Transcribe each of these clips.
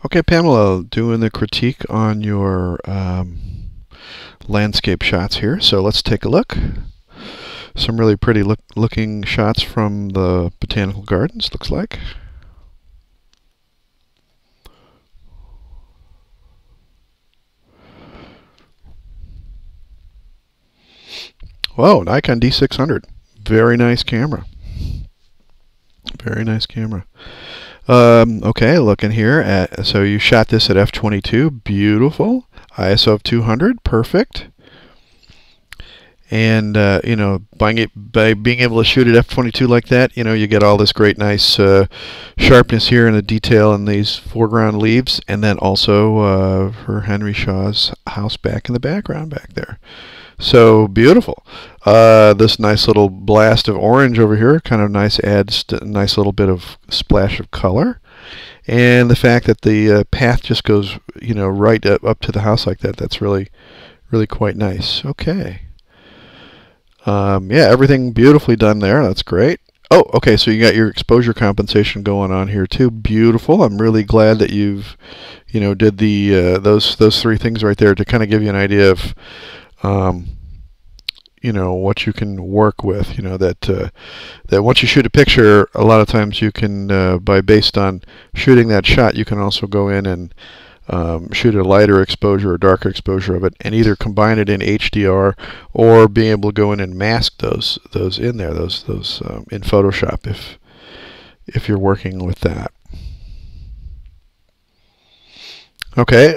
Okay, Pamela, doing the critique on your landscape shots here. So let's take a look. Some really pretty looking shots from the botanical gardens, looks like. Whoa, Nikon D600. Very nice camera. Very nice camera. Okay, looking here at, so you shot this at f/22, beautiful. ISO of 200, perfect. And you know, by being able to shoot at f/22 like that, you know, you get all this great, nice sharpness here and the detail in these foreground leaves, and then also for Henry Shaw's house back in the background back there. So beautiful. This nice little blast of orange over here, kind of nice, adds a nice little bit of splash of color. And the fact that the path just goes, you know, right up to the house like that, that's really quite nice. Okay. Yeah, everything beautifully done there. That's great. Oh, okay, so you got your exposure compensation going on here too. Beautiful. I'm really glad that you've, you know, did the those three things right there to kind of give you an idea of you know, what you can work with. You know, that that once you shoot a picture, a lot of times you can, based on shooting that shot, you can also go in and shoot a lighter exposure or darker exposure of it, and either combine it in HDR or being able to go in and mask those in there, those in Photoshop if you're working with that. Okay.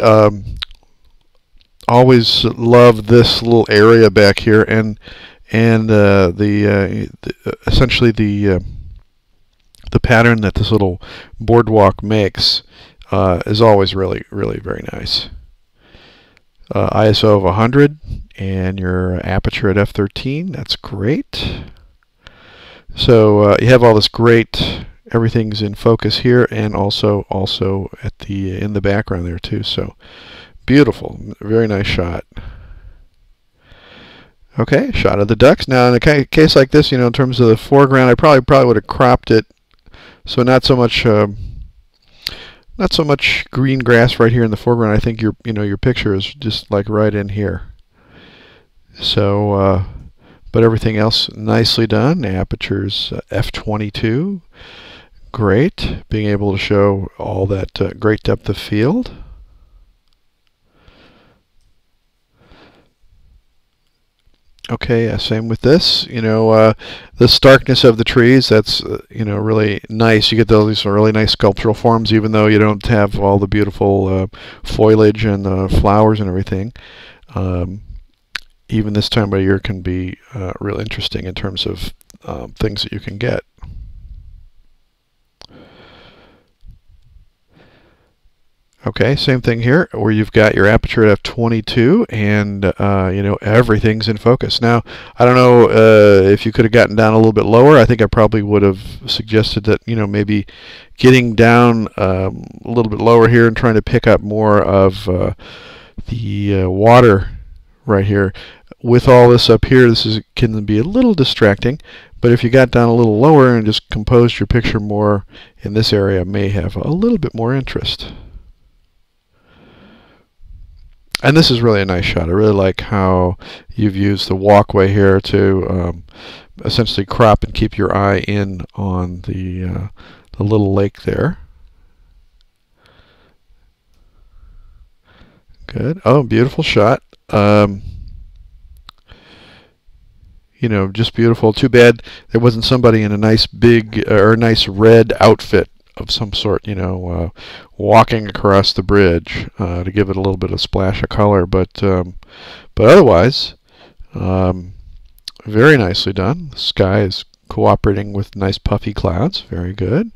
Always love this little area back here, and essentially the pattern that this little boardwalk makes is always really very nice. ISO of 100 and your aperture at f/13. That's great. So you have all this great, everything's in focus here, and also at the in the background there too. So beautiful, very nice shot. Okay, shot of the ducks. Now in a case like this, you know, in terms of the foreground, I probably would have cropped it so not so much green grass right here in the foreground. I think your picture is just like right in here. So, but everything else nicely done. Aperture's f/22, great. Being able to show all that great depth of field. Okay, same with this. You know, the starkness of the trees, that's you know, really nice. You get these really nice sculptural forms, even though you don't have all the beautiful foliage and flowers and everything. Even this time of year can be real interesting in terms of things that you can get. Okay, same thing here, where you've got your aperture at f/22, and you know, everything's in focus. Now, I don't know if you could have gotten down a little bit lower. I think I probably would have suggested that, you know, maybe getting down a little bit lower here and trying to pick up more of the water right here. With all this up here, can be a little distracting, but if you got down a little lower and just composed your picture more in this area, may have a little bit more interest. And this is really a nice shot. I really like how you've used the walkway here to essentially crop and keep your eye in on the little lake there. Good. Oh, beautiful shot. You know, just beautiful. Too bad there wasn't somebody in a nice big or nice red outfit of some sort, you know, walking across the bridge to give it a little bit of splash of color, but otherwise, very nicely done. The sky is cooperating with nice puffy clouds. Very good.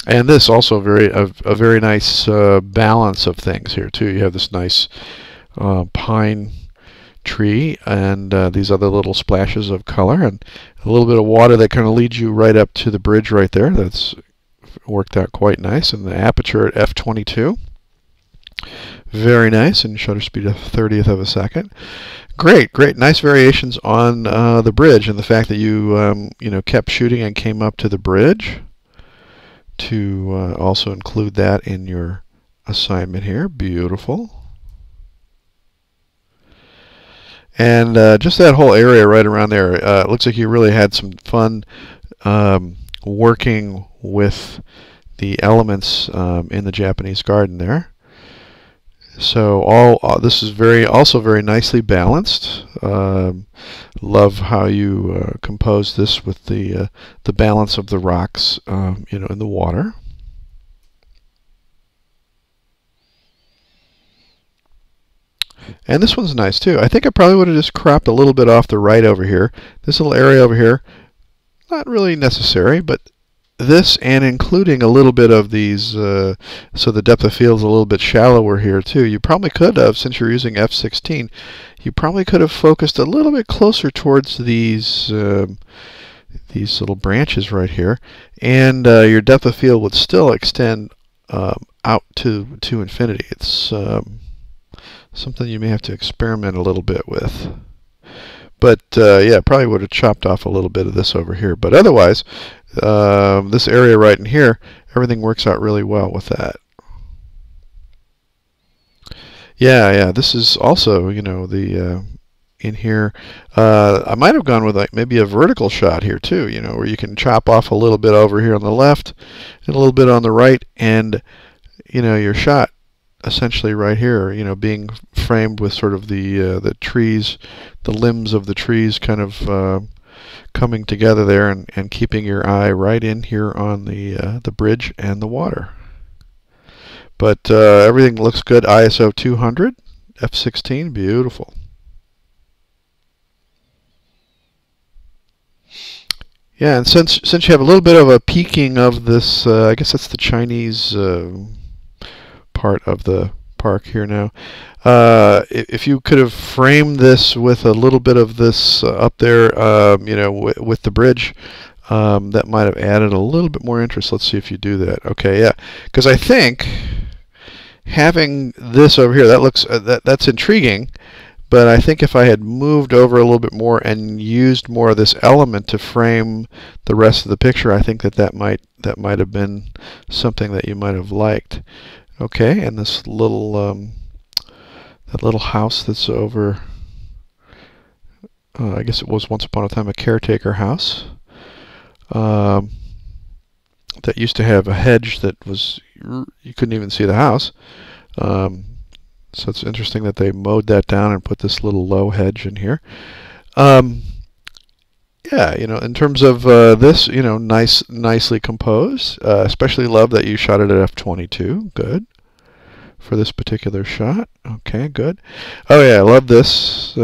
And this also a very nice balance of things here too. You have this nice pine tree and these other little splashes of color, and a little bit of water that kind of leads you right up to the bridge right there. That's worked out quite nice. And the aperture at f/22, very nice, and shutter speed of 1/30th of a second. Great, nice variations on the bridge, and the fact that you you know, kept shooting and came up to the bridge to also include that in your assignment here. Beautiful. And just that whole area right around there, it looks like you really had some fun working with the elements in the Japanese garden there. So this is also very nicely balanced. Love how you composed this with the balance of the rocks, in the water. And this one's nice too. I think I probably would have just cropped a little bit off the right over here. This little area over here, not really necessary, but this and including a little bit of these, so the depth of field is a little bit shallower here too. You probably could have, since you're using F16, you probably could have focused a little bit closer towards these little branches right here, and your depth of field would still extend out to infinity. It's something you may have to experiment a little bit with. But yeah, probably would have chopped off a little bit of this over here. But otherwise, this area right in here, everything works out really well with that. Yeah, this is also, the in here. I might have gone with like maybe a vertical shot here too, where you can chop off a little bit over here on the left and a little bit on the right, and your shot essentially right here, being framed with sort of the trees, the limbs of the trees kind of coming together there, and keeping your eye right in here on the bridge and the water. But everything looks good. ISO 200, F16, beautiful. Yeah, and since you have a little bit of a peaking of this, I guess that's the Chinese part of the park here now. If you could have framed this with a little bit of this up there, with the bridge, that might have added a little bit more interest. Let's see if you do that. Okay, yeah, because I think having this over here, that looks that's intriguing. But I think if I had moved over a little bit more and used more of this element to frame the rest of the picture, I think that might have been something that you might have liked. Okay, and this little that little house that's over, I guess it was once upon a time a caretaker house, that used to have a hedge that was, you couldn't even see the house. So it's interesting that they mowed that down and put this little low hedge in here. Yeah, in terms of this, nicely composed. Especially love that you shot it at f/22. Good for this particular shot. Okay, good. Oh yeah, I love this,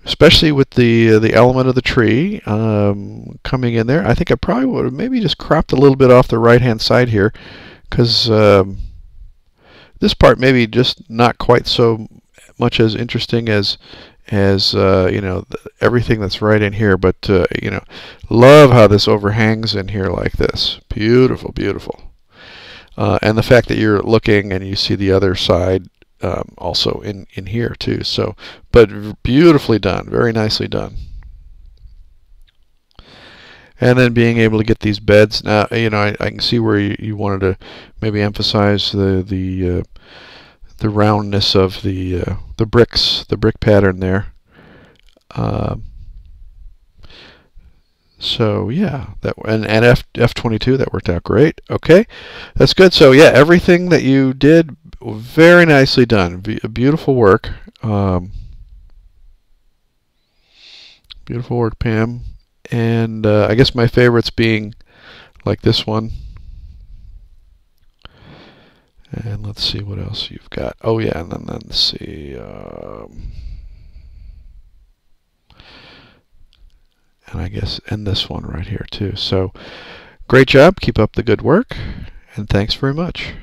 especially with the element of the tree coming in there. I think I probably would have maybe just cropped a little bit off the right-hand side here, because this part maybe just not quite so much as interesting as everything that's right in here. But love how this overhangs in here like this. Beautiful, beautiful. And the fact that you're looking and you see the other side also in here too. So, but beautifully done, very nicely done. And then being able to get these beds. Now, I can see where you wanted to maybe emphasize the roundness of the bricks, the brick pattern there. So yeah, and F/22, that worked out great. Okay, that's good. So yeah, everything that you did, very nicely done. Beautiful work. Beautiful work, Pam. And I guess my favorites being like this one. And let's see what else you've got. Oh yeah, and then let's see. And I guess and this one right here too. So great job. Keep up the good work. And thanks very much.